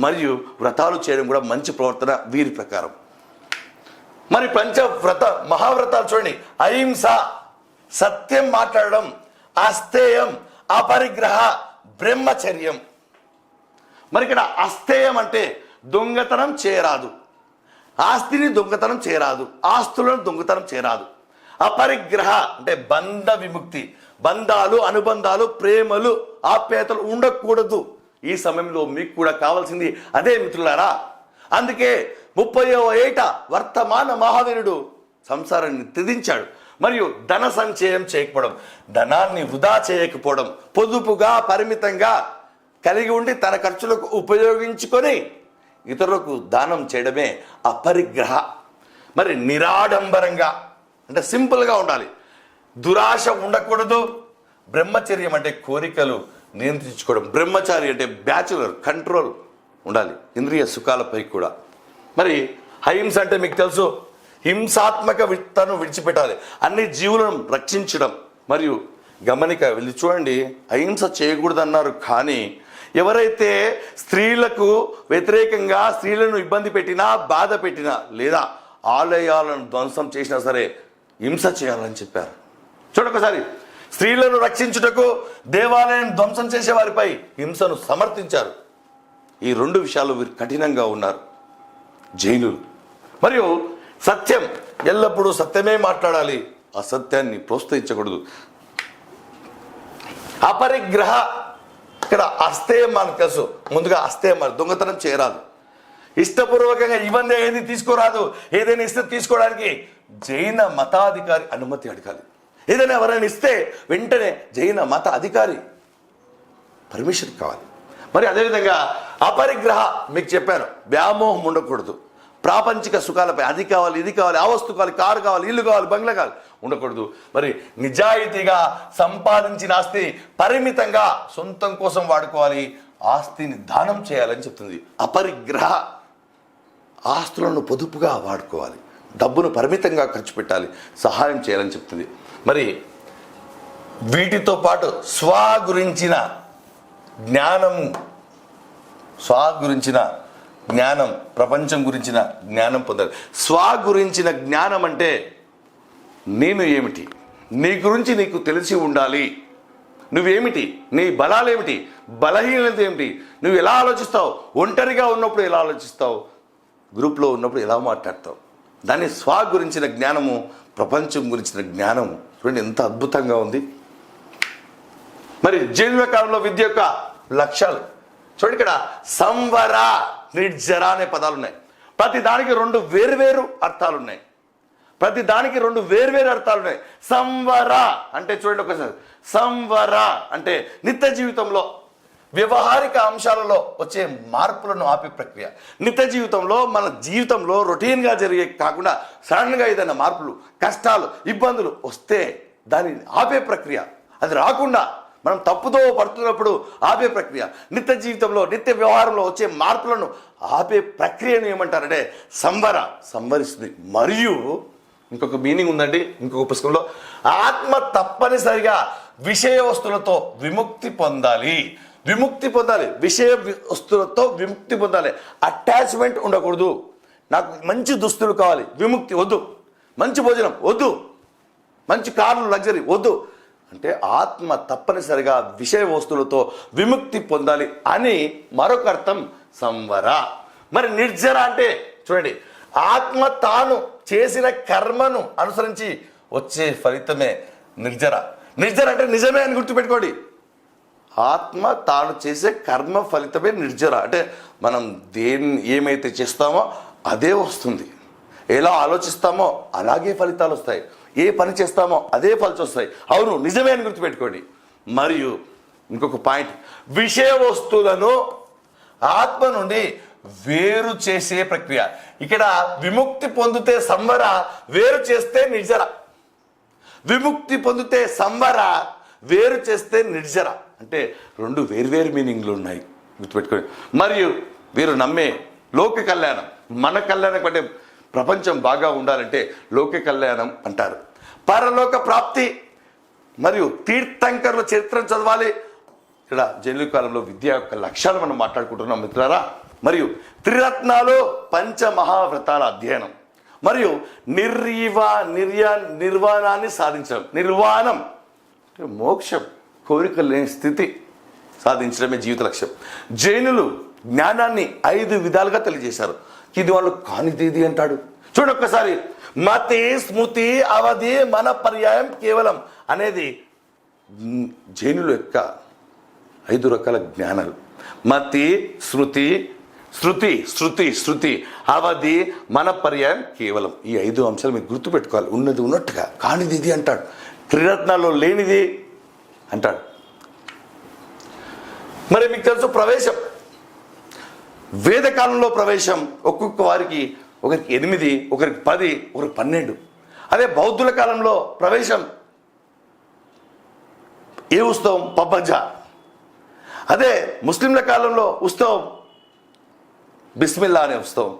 మరియు వ్రతాలు చేయడం కూడా మంచి ప్రవర్తన వీరి ప్రకారం. మరి మహావ్రతాలు చూడండి. అహింస, సత్యం మాట్లాడడం, అస్థేయం, అపరిగ్రహ, బ్రహ్మచర్యం. మరి ఇక్కడ అస్థేయం అంటే దొంగతనం చేయరాదు, ఆస్తిని దొంగతనం చేయరాదు, ఆస్తులను దొంగతనం చేయరాదు. అపరిగ్రహ అంటే బంధ విముక్తి, బంధాలు, అనుబంధాలు, ప్రేమలు, ఆప్యాయతలు ఉండకూడదు. ఈ సమయంలో మీకు కూడా కావాల్సింది అదే మిత్రులారా. అందుకే 30వ ఏట వర్తమాన మహావీరుడు సంసారాన్ని త్యజించాడు. మరియు ధన సంచయం చేయకపోవడం, ధనాన్ని వృధా చేయకపోవడం, పొదుపుగా పరిమితంగా కలిగి ఉండి తన ఖర్చులకు ఉపయోగించుకొని ఇతరులకు దానం చేయడమే అపరిగ్రహ. మరి నిరాడంబరంగా అంటే సింపుల్గా ఉండాలి, దురాశ ఉండకూడదు. బ్రహ్మచర్యం అంటే కోరికలు నియంత్రించుకోవడం, బ్రహ్మచారి అంటే బ్యాచులర్ కంట్రోల్ ఉండాలి ఇంద్రియ సుఖాలపై కూడా. మరి అహింస అంటే మీకు తెలుసు, హింసాత్మక విత్తను విడిచిపెట్టాలి, అన్ని జీవులను రక్షించడం. మరియు గమనిక వెళ్ళి చూడండి, అహింస చేయకూడదన్నారు, కానీ ఎవరైతే స్త్రీలకు వ్యతిరేకంగా స్త్రీలను ఇబ్బంది పెట్టినా, బాధ పెట్టినా, లేదా ఆలయాలను ధ్వంసం చేసినా సరే హింస చేయాలని చెప్పారు. చూడొకసారి, స్త్రీలను రక్షించుటకు దేవాలయం ధ్వంసం చేసే వారిపై హింసను సమర్థించారు. ఈ రెండు విషయాలు వీరు కఠినంగా ఉన్నారు జైనులు. మరియు సత్యం, ఎల్లప్పుడూ సత్యమే మాట్లాడాలి, అసత్యాన్ని ప్రోత్సహించకూడదు. అపరిగ్రహ, ఇక్కడ అస్తేయం మనకు తెలుసు, ముందుగా అస్తేయం దొంగతనం చేయరాదు, ఇష్టపూర్వకంగా ఇవన్నీ ఏది తీసుకోరాదు. ఏదైనా ఇస్తే తీసుకోవడానికి జైన మతాధికారి అనుమతి అడగాలి. ఏదైనా ఎవరైనా ఇస్తే వెంటనే జైన మత అధికారి పర్మిషన్ కావాలి. మరి అదేవిధంగా అపరిగ్రహ, మీకు చెప్పాను, వ్యామోహం ఉండకూడదు. ప్రాపంచిక సుఖాలపై అది కావాలి, ఇది కావాలి, ఆ వస్తువు కావాలి, కారు కావాలి, ఇల్లు కావాలి, బంగ్లా కావాలి ఉండకూడదు. మరి నిజాయితీగా సంపాదించిన ఆస్తి పరిమితంగా సొంతం కోసం వాడుకోవాలి, ఆస్తిని దానం చేయాలని చెప్తుంది. అపరిగ్రహ, ఆస్తులను పొదుపుగా వాడుకోవాలి, డబ్బును పరిమితంగా ఖర్చు పెట్టాలి, సహాయం చేయాలని చెప్తుంది. మరి వీటితో పాటు స్వ గురించిన జ్ఞానం, ప్రపంచం గురించిన జ్ఞానం పొందాలి. స్వ గురించిన జ్ఞానం అంటే నేను ఏమిటి, నీ గురించి నీకు తెలిసి ఉండాలి. నువ్వేమిటి, నీ బలాలేమిటి, బలహీనత ఏమిటి, నువ్వు ఎలా ఆలోచిస్తావు, ఒంటరిగా ఉన్నప్పుడు ఎలా ఆలోచిస్తావు, గ్రూప్లో ఉన్నప్పుడు ఎలా మాట్లాడతావు, దాన్ని స్వ గురించిన జ్ఞానము, ప్రపంచం గురించిన జ్ఞానము. చూడండి ఎంత అద్భుతంగా ఉంది. మరి జైనుల కాలంలో విద్య యొక్క లక్ష్యాలు చూడండి. ఇక్కడ సంవర, నిర్జర అనే పదాలు ఉన్నాయి. ప్రతి దానికి రెండు వేర్వేరు అర్థాలు ఉన్నాయి. సంవర అంటే చూడండి ఒకసారి, సంవర అంటే నిత్య జీవితంలో వ్యవహారిక అంశాలలో వచ్చే మార్పులను ఆపే ప్రక్రియ. నిత్య జీవితంలో మన జీవితంలో రొటీన్గా జరిగే కాకుండా సడన్గా ఏదైనా మార్పులు, కష్టాలు, ఇబ్బందులు వస్తే దాన్ని ఆపే ప్రక్రియ. అది రాకుండా మనం తప్పుదో పడుతున్నప్పుడు ఆపే ప్రక్రియ. నిత్య జీవితంలో, నిత్య వ్యవహారంలో వచ్చే మార్పులను ఆపే ప్రక్రియను ఏమంటారంటే సంవరిస్తుంది. మరియు ఇంకొక మీనింగ్ ఉందండి ఇంకొక పుస్తకంలో, ఆత్మ తప్పనిసరిగా విషయ వస్తువులతో విముక్తి పొందాలి. విషయ వస్తువులతో విముక్తి పొందాలి. అటాచ్మెంట్ ఉండకూడదు. నాకు మంచి దుస్తులు కావాలి, విముక్తి వద్దు. మంచి భోజనం వద్దు, మంచి కార్లు, లగ్జరీ వద్దు. అంటే ఆత్మ తప్పనిసరిగా విషయ వస్తువులతో విముక్తి పొందాలి అని మరొక అర్థం సంవర. మరి నిర్జర అంటే చూడండి, ఆత్మ తాను చేసిన కర్మను అనుసరించి వచ్చే ఫలితమే నిర్జర. అంటే నిజమే అని గుర్తుపెట్టుకోండి. ఆత్మ తాను చేసే కర్మ ఫలితమే నిర్జర. అంటే మనం ఏమైతే చేస్తామో అదే వస్తుంది, ఎలా ఆలోచిస్తామో అలాగే ఫలితాలు వస్తాయి, ఏ పని చేస్తామో అదే ఫలితాలు వస్తాయి. అవును, నిజమే అని గుర్తుపెట్టుకోండి. మరియు ఇంకొక పాయింట్, విషయ వస్తువులను ఆత్మ నుండి వేరు చేసే ప్రక్రియ. ఇక్కడ విముక్తి పొందితే సంవర, వేరు చేస్తే నిర్జర. విముక్తి పొందితే సంవర, వేరు చేస్తే నిర్జర. అంటే రెండు వేర్వేరు మీనింగ్లు ఉన్నాయి, గుర్తుపెట్టుకోండి. మరియు వీరు నమ్మే లోక కళ్యాణం, మన కళ్యాణం అంటే ప్రపంచం బాగా ఉండాలంటే లోక కళ్యాణం అంటారు. పరలోక ప్రాప్తి మరియు తీర్థంకరుల చరిత్రను చదవాలి. ఇక్కడ జైలు కాలంలో విద్య యొక్క లక్ష్యాలు మనం మాట్లాడుకుంటున్నాం మిత్రులారా. మరియు త్రిరత్నాలు, పంచమహావ్రతాల అధ్యయనం, మరియు నిర్వాణాన్ని సాధించడం. నిర్వాణం మోక్షం, కోరికలు లేని స్థితి సాధించడమే జీవిత లక్ష్యం. జైనులు జ్ఞానాన్ని 5 విధాలుగా తెలియజేశారు. ఇది వాళ్ళు కానిది అంటాడు. చూడండి ఒక్కసారి, మతి, స్మృతి, అవధి, మన పర్యాయం, కేవలం అనేది జైనుల యొక్క 5 రకాల జ్ఞానాలు. మతి, స్మృతి, శృతి శృతి శృతి అవధి మన పర్యాయం కేవలం. ఈ 5 అంశాలు మీరు గుర్తుపెట్టుకోవాలి. ఉన్నది ఉన్నట్టుగా, కానిది ఇది అంటాడు, త్రిరత్నాల్లో లేనిది అంటాడు. మరి మీకు తెలుసు ప్రవేశం, వేదకాలంలో ప్రవేశం ఒక్కొక్క వారికి, ఒకరికి 8, ఒకరికి 10, ఒకరికి 12. అదే బౌద్ధుల కాలంలో ప్రవేశం ఏ ఉత్సవం? పబ్బజా. అదే ముస్లింల కాలంలో ఉత్సవం బిస్మిల్లా అనే ఉత్సవం.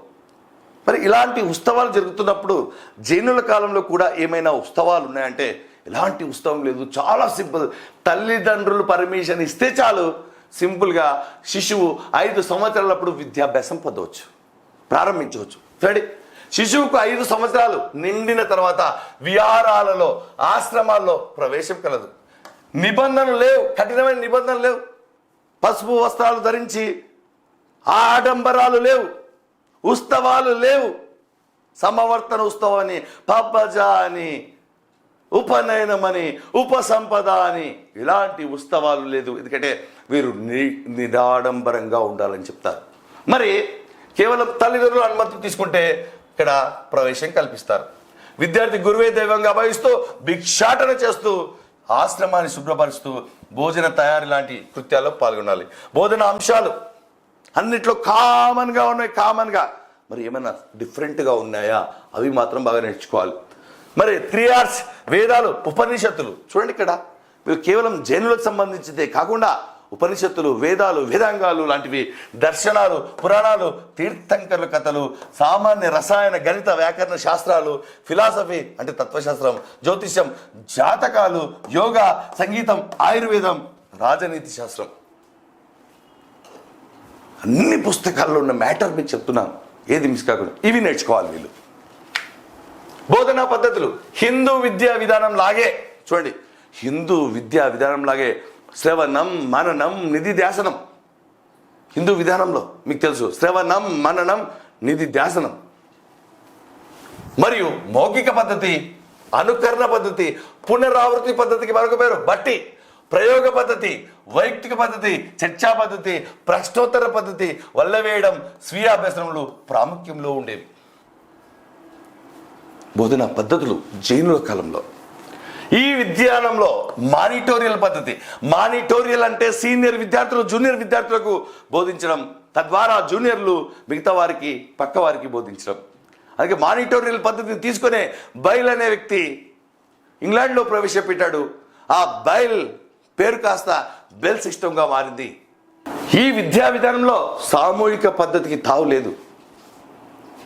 మరి ఇలాంటి ఉత్సవాలు జరుగుతున్నప్పుడు జైనుల కాలంలో కూడా ఏమైనా ఉత్సవాలు ఉన్నాయంటే ఎలాంటి ఉత్సవం లేదు, చాలా సింపుల్. తల్లిదండ్రులు పర్మిషన్ ఇస్తే చాలు, సింపుల్గా శిశువు 5 సంవత్సరాలప్పుడు విద్యాభ్యాసం పొందవచ్చు, ప్రారంభించవచ్చు. సరే, శిశువుకు 5 సంవత్సరాలు నిండిన తర్వాత విహారాలలో, ఆశ్రమాల్లో ప్రవేశం కలదు. నిబంధనలు లేవు, కఠినమైన నిబంధనలు లేవు. పసుపు వస్త్రాలు ధరించి ఆడంబరాలు లేవు, ఉత్సవాలు లేవు. సమవర్తన ఉత్సవం అని, పబ్బజా అని, ఉపనయనం అని, ఉపసంపద అని ఇలాంటి ఉత్సవాలు లేదు. ఎందుకంటే వీరు నిరాడంబరంగా ఉండాలని చెప్తారు. మరి కేవలం తల్లిదండ్రులు అనుమతి తీసుకుంటే ఇక్కడ ప్రవేశం కల్పిస్తారు. విద్యార్థి గురువే దైవంగా భావిస్తూ భిక్షాటన చేస్తూ ఆశ్రమాన్ని శుభ్రపరుస్తూ భోజన తయారీ లాంటి కృత్యాల్లో పాల్గొనాలి. బోధన అంశాలు అన్నిట్లో కామన్గా ఉన్నాయి, కామన్గా. మరి ఏమైనా డిఫరెంట్గా ఉన్నాయా? అవి మాత్రం బాగా నేర్చుకోవాలి. మరి 3 R's వేదాలు, ఉపనిషత్తులు. చూడండి, ఇక్కడ మీరు కేవలం జైనులకు సంబంధించిందే కాకుండా ఉపనిషత్తులు, వేదాలు, వేదాంగాలు లాంటివి, దర్శనాలు, పురాణాలు, తీర్థంకరుల కథలు, సామాన్య రసాయన గణిత వ్యాకరణ శాస్త్రాలు, ఫిలాసఫీ అంటే తత్వశాస్త్రం, జ్యోతిష్యం, జాతకాలు, యోగా, సంగీతం, ఆయుర్వేదం, రాజనీతి శాస్త్రం, అన్ని పుస్తకాల్లో ఉన్న మ్యాటర్ మీకు చెప్తున్నాను, ఏది మిస్ కాకుండా ఇవి నేర్చుకోవాలి వీళ్ళు. బోధనా పద్ధతులు హిందూ విద్యా విధానం లాగే, చూడండి, హిందూ విద్యా విధానం లాగే శ్రవణం, మననం, నిధిధ్యాసనం. హిందూ విధానంలో మీకు తెలుసు శ్రవణం, మననం, నిధిధ్యాసనం. మరియు మౌఖిక పద్ధతి, అనుకరణ పద్ధతి, పునరావృతి పద్ధతికి మరొక పేరు బట్టి, ప్రయోగ పద్ధతి, వైయక్తిక పద్ధతి, చర్చా పద్ధతి, ప్రశ్నోత్తర పద్ధతి, వల్లవేయడం, స్వీయ అభ్యసనములు ప్రాముఖ్యంలో ఉండేవి. బోధనా పద్ధతులు జైనుల కాలంలో. ఈ విద్యానంలో మానిటోరియల్ పద్ధతి. మానిటోరియల్ అంటే సీనియర్ విద్యార్థులు జూనియర్ విద్యార్థులకు బోధించడం, తద్వారా జూనియర్లు మిగతా వారికి, పక్క వారికి బోధించడం. అందుకే మానిటోరియల్ పద్ధతిని తీసుకునే బైల్ అనే వ్యక్తి ఇంగ్లాండ్లో ప్రవేశపెట్టాడు. ఆ బైల్ పేరు కాస్త బెల్ సిస్టమ్గా మారింది. ఈ విద్యా విధానంలో సామూహిక పద్ధతికి తావు లేదు.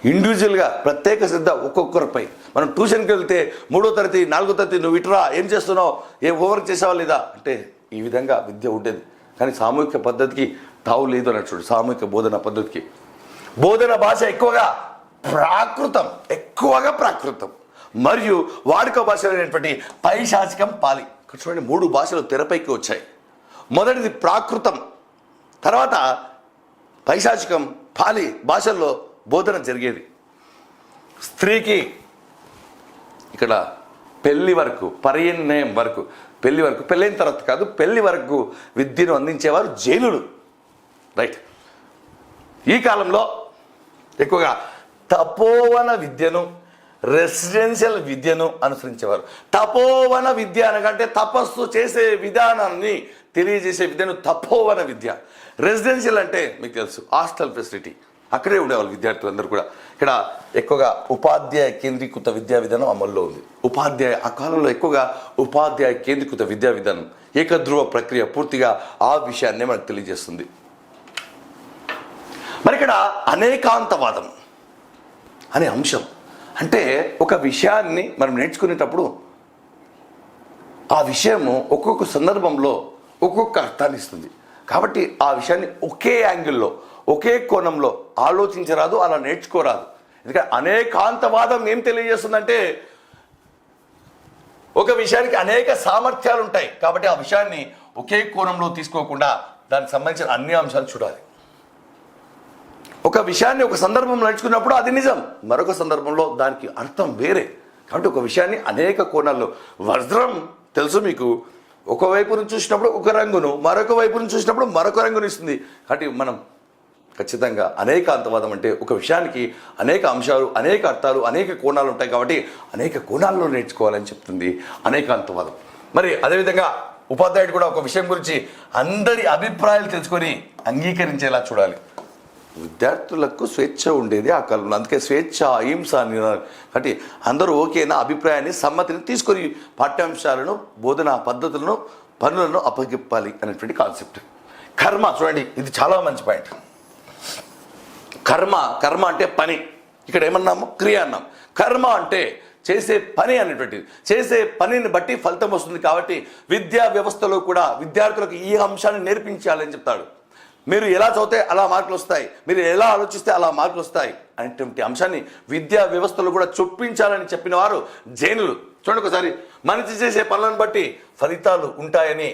ఇండివిజువల్గా ప్రత్యేక శ్రద్ధ ఒక్కొక్కరిపై. మనం ట్యూషన్కి వెళ్తే 3వ తరగతి 4వ తరగతి నువ్వు ఇటురా, ఏం చేస్తున్నావు, ఏ హోంవర్క్ చేసావా లేదా అంటే ఈ విధంగా విద్య ఉండేది. కానీ సామూహిక పద్ధతికి తావు లేదు అన్నట్టు. సామూహిక బోధన పద్ధతికి బోధన భాష ఎక్కువగా ప్రాకృతం మరియు వాడుక భాషలైనటువంటి పైశాచికం, పాలి. చూడండి, 3 భాషలు తెరపైకి వచ్చాయి. మొదటిది ప్రాకృతం, తర్వాత పైశాచికం, పాలి భాషల్లో బోధన జరిగేది. స్త్రీకి ఇక్కడ పెళ్లి వరకు, పరిణయం వరకు, పెళ్ళైన తర్వాత కాదు, పెళ్లి వరకు విద్యను అందించేవారు జైనులు. రైట్. ఈ కాలంలో ఎక్కువగా తపోవన విద్యను, రెసిడెన్షియల్ విద్యను అనుసరించేవారు. తపోవన విద్య అనకంటే తపస్సు చేసే విధానాన్ని తెలియజేసే విద్యను తపోవన విద్య. రెసిడెన్షియల్ అంటే మీకు తెలుసు హాస్టల్ ఫెసిలిటీ, అక్కడే ఉండేవాళ్ళు విద్యార్థులందరూ కూడా. ఇక్కడ ఎక్కువగా ఉపాధ్యాయ కేంద్రీకృత విద్యా విధానం అమల్లో ఉంది. ఆ కాలంలో ఎక్కువగా ఉపాధ్యాయ కేంద్రీకృత విద్యా విధానం, ఏకధ్రువ ప్రక్రియ పూర్తిగా ఆ విషయాన్నే మనకు తెలియజేస్తుంది. మరి ఇక్కడ అనేకాంతవాదం అనే అంశం అంటే ఒక విషయాన్ని మనం నేర్చుకునేటప్పుడు ఆ విషయము ఒక్కొక్క సందర్భంలో ఒక్కొక్క అర్థాన్ని ఇస్తుంది. కాబట్టి ఆ విషయాన్ని ఒకే యాంగిల్లో, ఒకే కోణంలో ఆలోచించరాదు, అలా నేర్చుకోరాదు. ఎందుకంటే అనేకాంతవాదం ఏం తెలియజేస్తుందంటే ఒక విషయానికి అనేక సామర్థ్యాలు ఉంటాయి. కాబట్టి ఆ విషయాన్ని ఒకే కోణంలో తీసుకోకుండా దానికి సంబంధించిన అన్ని అంశాలు చూడాలి. ఒక విషయాన్ని ఒక సందర్భంలో నేర్చుకున్నప్పుడు అది నిజం, మరొక సందర్భంలో దానికి అర్థం వేరే. కాబట్టి ఒక విషయాన్ని అనేక కోణాల్లో, వజ్రం తెలుసు మీకు, ఒకవైపు నుంచి చూసినప్పుడు ఒక రంగును, మరొక వైపు నుంచి చూసినప్పుడు మరొక రంగును ఇస్తుంది. కాబట్టి మనం ఖచ్చితంగా అనేక అంతవాదం అంటే ఒక విషయానికి అనేక అంశాలు, అనేక అర్థాలు, అనేక కోణాలు ఉంటాయి కాబట్టి అనేక కోణాల్లో నేర్చుకోవాలని చెప్తుంది అనేక అంతవాదం. మరి అదేవిధంగా ఉపాధ్యాయుడు కూడా ఒక విషయం గురించి అందరి అభిప్రాయాలు తెలుసుకొని అంగీకరించేలా చూడాలి. విద్యార్థులకు స్వేచ్ఛ ఉండేది ఆ కాలంలో, అందుకే స్వేచ్ఛ, అహింస కాబట్టి అందరూ ఓకేనా అభిప్రాయాన్ని, సమ్మతిని తీసుకొని పాఠ్యాంశాలను, బోధనా పద్ధతులను, పనులను అప్పగిప్పాలి అనేటువంటి కాన్సెప్ట్. కర్మ చూడండి, ఇది చాలా మంచి పాయింట్. కర్మ అంటే పని. ఇక్కడ ఏమన్నాము? క్రియ అన్నాం. కర్మ అంటే చేసే పని అనేటువంటిది. చేసే పనిని బట్టి ఫలితం వస్తుంది. కాబట్టి విద్యా వ్యవస్థలో కూడా విద్యార్థులకు ఈ అంశాన్ని నేర్పించాలని చెప్తాడు. మీరు ఎలా చదివితే అలా మార్కులు వస్తాయి, మీరు ఎలా ఆలోచిస్తే అలా మార్కులు వస్తాయి అనేటువంటి అంశాన్ని విద్యా వ్యవస్థలో కూడా చొప్పించాలని చెప్పిన వారు జైనులు. చూడండి ఒకసారి, మనిషి చేసే పనులను బట్టి ఫలితాలు ఉంటాయని,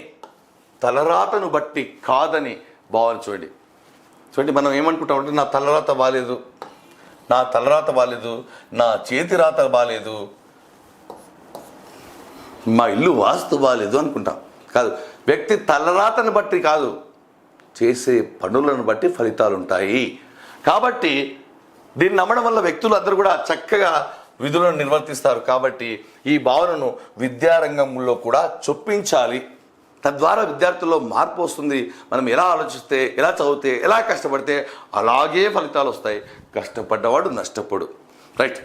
తలరాతను బట్టి కాదని భావన. చూడండి మనం ఏమనుకుంటామంటే నా తలరాత బాగాలేదు, నా చేతి రాత బాగాలేదు, మా ఇల్లు వాస్తు బాగాలేదు అనుకుంటాం. కాదు, వ్యక్తి తలరాతను బట్టి కాదు, చేసే పనులను బట్టి ఫలితాలు ఉంటాయి. కాబట్టి దీన్ని నమ్మడం వల్ల వ్యక్తులు అందరూ కూడా చక్కగా విధులను నిర్వర్తిస్తారు. కాబట్టి ఈ భావనను విద్యారంగంలో కూడా చొప్పించాలి. తద్వారా విద్యార్థుల్లో మార్పు వస్తుంది. మనం ఎలా ఆలోచిస్తే, ఎలా చదివితే, ఎలా కష్టపడితే అలాగే ఫలితాలు వస్తాయి. కష్టపడ్డవాడు నష్టపోడు. రైట్.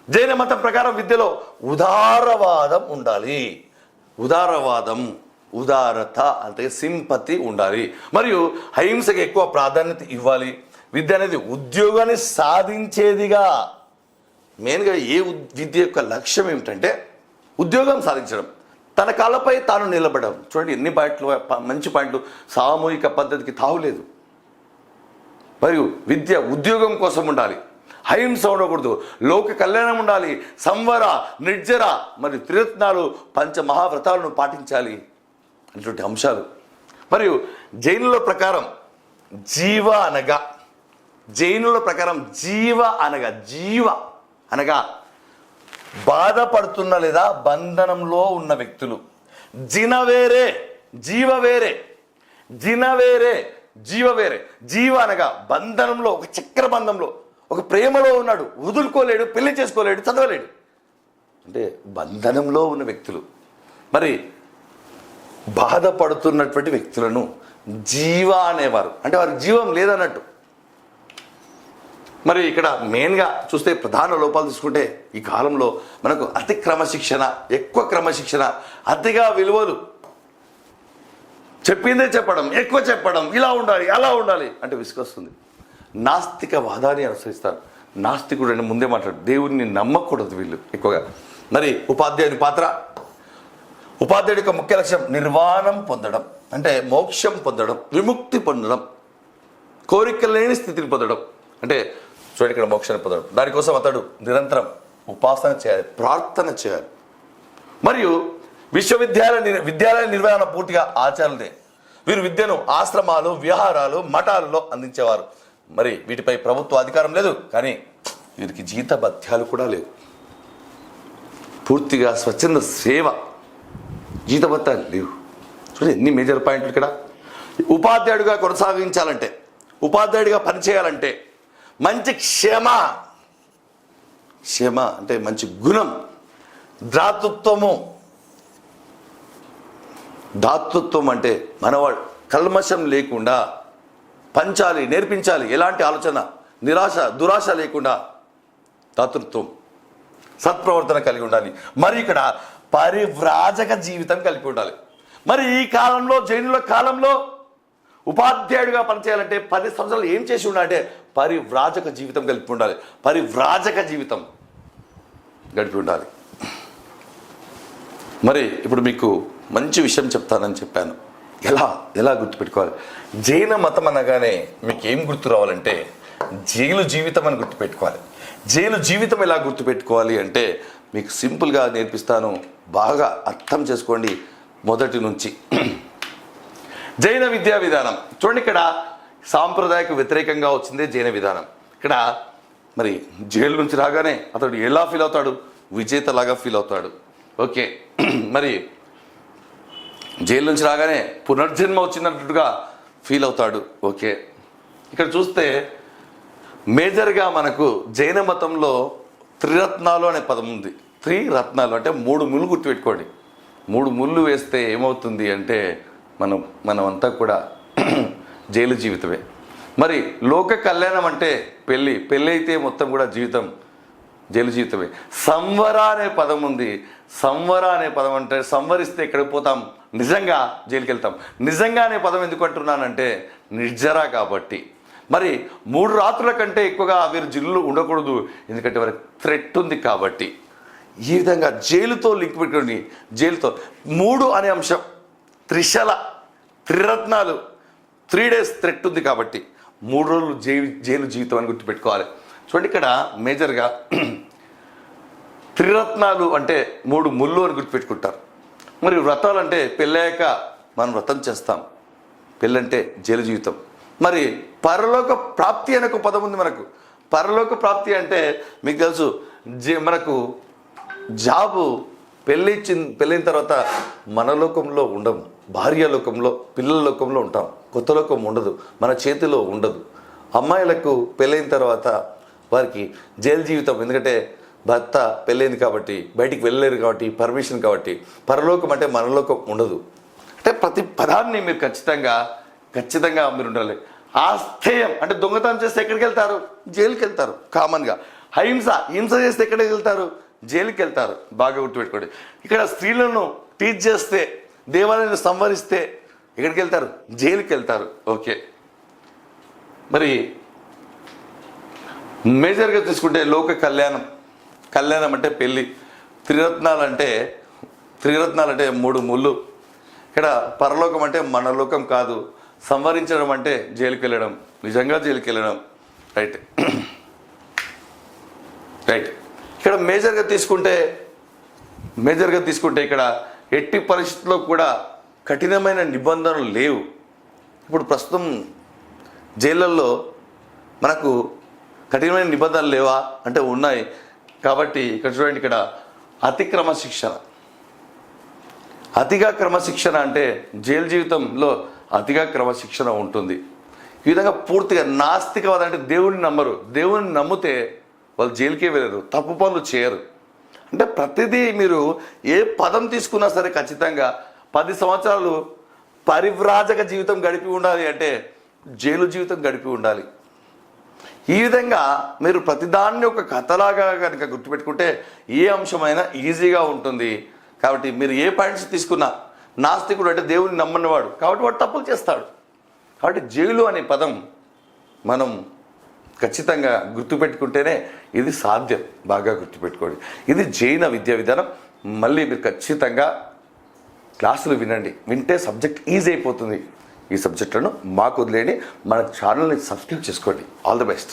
జైన మతం ప్రకారం విద్యలో ఉదారవాదం ఉండాలి. ఉదారత అంటే సింపతి ఉండాలి. మరియు అహింసకి ఎక్కువ ప్రాధాన్యత ఇవ్వాలి. విద్య అనేది ఉద్యోగాన్ని సాధించేదిగా, మెయిన్గా విద్య యొక్క లక్ష్యం ఏమిటంటే ఉద్యోగం సాధించడం, తన కాళ్ళపై తాను నిలబడడం. చూడండి ఎన్ని పాయింట్లు, మంచి పాయింట్లు. సామూహిక పద్ధతికి తావులేదు. మరియు విద్య ఉద్యోగం కోసం ఉండాలి. అహింస ఉండకూడదు, లోక కళ్యాణం ఉండాలి, సంవర, నిర్జర మరియు త్రిరత్నాలు, పంచమహావ్రతాలను పాటించాలి అటువంటి అంశాలు. మరియు జైనుల ప్రకారం జీవ అనగా బాధపడుతున్న లేదా బంధనంలో ఉన్న వ్యక్తులు. జీవ వేరే. జీవ అనగా బంధనంలో, ఒక చక్ర బంధంలో, ఒక ప్రేమలో ఉన్నాడు, వదులుకోలేడు, పెళ్లి చేసుకోలేడు, చదవలేడు, అంటే బంధనంలో ఉన్న వ్యక్తులు. మరి బాధపడుతున్నటువంటి వ్యక్తులను జీవ అనేవారు, అంటే వారికి జీవం లేదన్నట్టు. మరి ఇక్కడ మెయిన్గా చూస్తే ప్రధాన లోపాలు తీసుకుంటే ఈ కాలంలో మనకు అతి క్రమశిక్షణ, ఎక్కువ క్రమశిక్షణ, అతిగా విలువలు, చెప్పిందే చెప్పడం, ఎక్కువ చెప్పడం, ఇలా ఉండాలి, అలా ఉండాలి అంటే విసుకొస్తుంది. నాస్తికవాదాన్ని అనుసరిస్తారు. నాస్తికుడు అని ముందే మాట్లాడు, దేవుడిని నమ్మకూడదు వీళ్ళు ఎక్కువగా. మరి ఉపాధ్యాయుని పాత్ర, ఉపాధ్యాయుడి యొక్క ముఖ్య లక్ష్యం నిర్వాణం పొందడం, అంటే మోక్షం పొందడం, విముక్తి పొందడం, కోరిక లేని స్థితిని పొందడం. అంటే చూడండి ఇక్కడ మోక్షాన్ని పొందడం. దానికోసం అతడు నిరంతరం ఉపాసన చేయాలి, ప్రార్థన చేయాలి. మరియు విద్యాలయ నిర్వహణ పూర్తిగా ఆచారాలదే. వీరు విద్యను ఆశ్రమాలు, విహారాలు, మఠాలలో అందించేవారు. మరి వీటిపై ప్రభుత్వ అధికారం లేదు, కానీ వీరికి జీతభత్యాలు కూడా లేవు. పూర్తిగా స్వచ్ఛంద సేవ, జీతభత్యాలు లేవు. చూడండి ఎన్ని మేజర్ పాయింట్లు ఇక్కడ. ఉపాధ్యాయుడిగా కొనసాగించాలంటే, ఉపాధ్యాయుడిగా పనిచేయాలంటే మంచి క్షమ అంటే మంచి గుణం, దాతృత్వం అంటే మనవాడు కల్మషం లేకుండా పంచాలి, నేర్పించాలి. ఎలాంటి ఆలోచన, దురాశ లేకుండా దాతృత్వం, సత్ప్రవర్తన కలిగి ఉండాలి. మరి ఇక్కడ పరివ్రాజక జీవితం కలిగి ఉండాలి. మరి ఈ కాలంలో, జైనుల కాలంలో ఉపాధ్యాయుడిగా పనిచేయాలంటే 10 సంవత్సరాలు ఏం చేసి ఉండాలంటే పరివ్రాజక జీవితం గడిపి ఉండాలి. పరివ్రాజక జీవితం గడిపి ఉండాలి. మరి ఇప్పుడు మీకు మంచి విషయం చెప్తానని చెప్పాను. ఎలా గుర్తుపెట్టుకోవాలి? జైన మతం అనగానే మీకు ఏం గుర్తు రావాలంటే జైలు జీవితం అని గుర్తుపెట్టుకోవాలి. జైలు జీవితం ఎలా గుర్తుపెట్టుకోవాలి అంటే మీకు సింపుల్గా నేర్పిస్తాను, బాగా అర్థం చేసుకోండి మొదటి నుంచి. జైన విద్యా విధానం చూడండి. ఇక్కడ సాంప్రదాయకు వ్యతిరేకంగా వచ్చిందే జైన విధానం. ఇక్కడ మరి జైలు నుంచి రాగానే అతడు ఎలా ఫీల్ అవుతాడు? విజేతలాగా ఫీల్ అవుతాడు. ఓకే. మరి జైలు నుంచి రాగానే పునర్జన్మ వచ్చినట్టుగా ఫీల్ అవుతాడు. ఓకే. ఇక్కడ చూస్తే మేజర్గా మనకు జైన మతంలో త్రిరత్నాలు అనే పదం ఉంది. త్రిరత్నాలు అంటే 3 ముళ్ళు గుర్తుపెట్టుకోండి. 3 ముళ్ళు వేస్తే ఏమవుతుంది అంటే మనమంతా కూడా జైలు జీవితమే. మరి లోక కళ్యాణం అంటే పెళ్ళి అయితే మొత్తం కూడా జీవితం జైలు జీవితమే. సంవర అనే పదం ఉంది. సంవర అనే పదం అంటే సంవరిస్తే ఎక్కడికి పోతాం, నిజంగా జైలుకి వెళ్తాం. నిజంగా అనే పదం ఎందుకు అంటున్నానంటే నిర్జర కాబట్టి. మరి 3 రాత్రుల కంటే ఎక్కువగా వీరు జైలు ఉండకూడదు, ఎందుకంటే వారికి థ్రెట్ ఉంది కాబట్టి. ఈ విధంగా జైలుతో లింక్ పెట్టుకోండి. జైలుతో 3 అనే అంశం, త్రిరత్నాలు, 3 days థ్రెట్ ఉంది కాబట్టి 3 రోజులు జైలు జీవితం అని గుర్తుపెట్టుకోవాలి. చూడండి, ఇక్కడ మేజర్గా త్రిరత్నాలు అంటే 3 ముళ్ళు అని గుర్తుపెట్టుకుంటారు. మరి వ్రతాలు అంటే పెళ్ళాక మనం వ్రతం చేస్తాం, పెళ్ళంటే జైలు జీవితం. మరి పరలోక ప్రాప్తి అనే ఒక పదం ఉంది మనకు. పరలోక ప్రాప్తి అంటే మీకు తెలుసు, మనకు జాబు పెళ్ళైన తర్వాత మన లోకంలో ఉండము, భార్య లోకంలో, పిల్లల లోకంలో ఉంటాం. కొత్త లోకం ఉండదు, మన చేతిలో ఉండదు. అమ్మాయిలకు పెళ్ళైన తర్వాత వారికి జైలు జీవితం, ఎందుకంటే భర్త పెళ్ళైంది కాబట్టి బయటికి వెళ్ళలేరు కాబట్టి, పర్మిషన్ కాబట్టి. పరలోకం అంటే మనలోకం ఉండదు. అంటే ప్రతి పదాన్ని మీరు ఖచ్చితంగా మీరు ఉండాలి. ఆస్థేయం అంటే దొంగతనం చేస్తే ఎక్కడికి వెళ్తారు? జైలుకి వెళ్తారు. కామన్గా హింస చేస్తే ఎక్కడికి వెళ్తారు? జైలుకి వెళ్తారు. బాగా గుర్తుపెట్టుకోండి. ఇక్కడ స్త్రీలను టీచ్ చేస్తే, దేవాలయాన్ని సంవరిస్తే ఎక్కడికి వెళ్తారు? జైలుకి వెళ్తారు. ఓకే, మరి మేజర్గా తీసుకుంటే లోక కళ్యాణం అంటే పెళ్ళి. త్రిరత్నాలు అంటే 3 ముళ్ళు. ఇక్కడ పరలోకం అంటే మన లోకం కాదు. సంవరించడం అంటే జైలుకి వెళ్ళడం, నిజంగా జైలుకి వెళ్ళడం. రైట్. ఇక్కడ మేజర్గా తీసుకుంటే ఇక్కడ ఎట్టి పరిస్థితుల్లో కూడా కఠినమైన నిబంధనలు లేవు. ఇప్పుడు ప్రస్తుతం జైళ్ళల్లో మనకు కఠినమైన నిబంధనలు లేవా అంటే ఉన్నాయి. కాబట్టి ఇక్కడ చూడండి, ఇక్కడ అతిగా క్రమశిక్షణ అంటే జైలు జీవితంలో అతిగా క్రమశిక్షణ ఉంటుంది. ఈ విధంగా పూర్తిగా నాస్తికవాదం అంటే దేవుని నమ్మరు. దేవుని నమ్మితే వాళ్ళు జైలుకే వెళ్ళరు, తప్పు పనులు చేయరు. అంటే ప్రతిదీ మీరు ఏ పదం తీసుకున్నా సరే ఖచ్చితంగా 10 సంవత్సరాలు పరివ్రాజక జీవితం గడిపి ఉండాలి అంటే జైలు జీవితం గడిపి ఉండాలి. ఈ విధంగా మీరు ప్రతిదాన్ని ఒక కథలాగా కనుక గుర్తుపెట్టుకుంటే ఏ అంశమైనా ఈజీగా ఉంటుంది. కాబట్టి మీరు ఏ పాయింట్స్ తీసుకున్నా, నాస్తికుడు అంటే దేవుని నమ్మనివాడు కాబట్టి వాడు తప్పులు చేస్తాడు. కాబట్టి జైలు అనే పదం మనం ఖచ్చితంగా గుర్తుపెట్టుకుంటేనే ఇది సాధ్యం. బాగా గుర్తుపెట్టుకోండి, ఇది జైన విద్యా విధానం. మళ్ళీ మీరు ఖచ్చితంగా క్లాసులు వింటే సబ్జెక్ట్ ఈజీ అయిపోతుంది. ఈ సబ్జెక్టులను మాకు వదిలేని మన ఛానల్ని సబ్స్క్రైబ్ చేసుకోండి. All the best.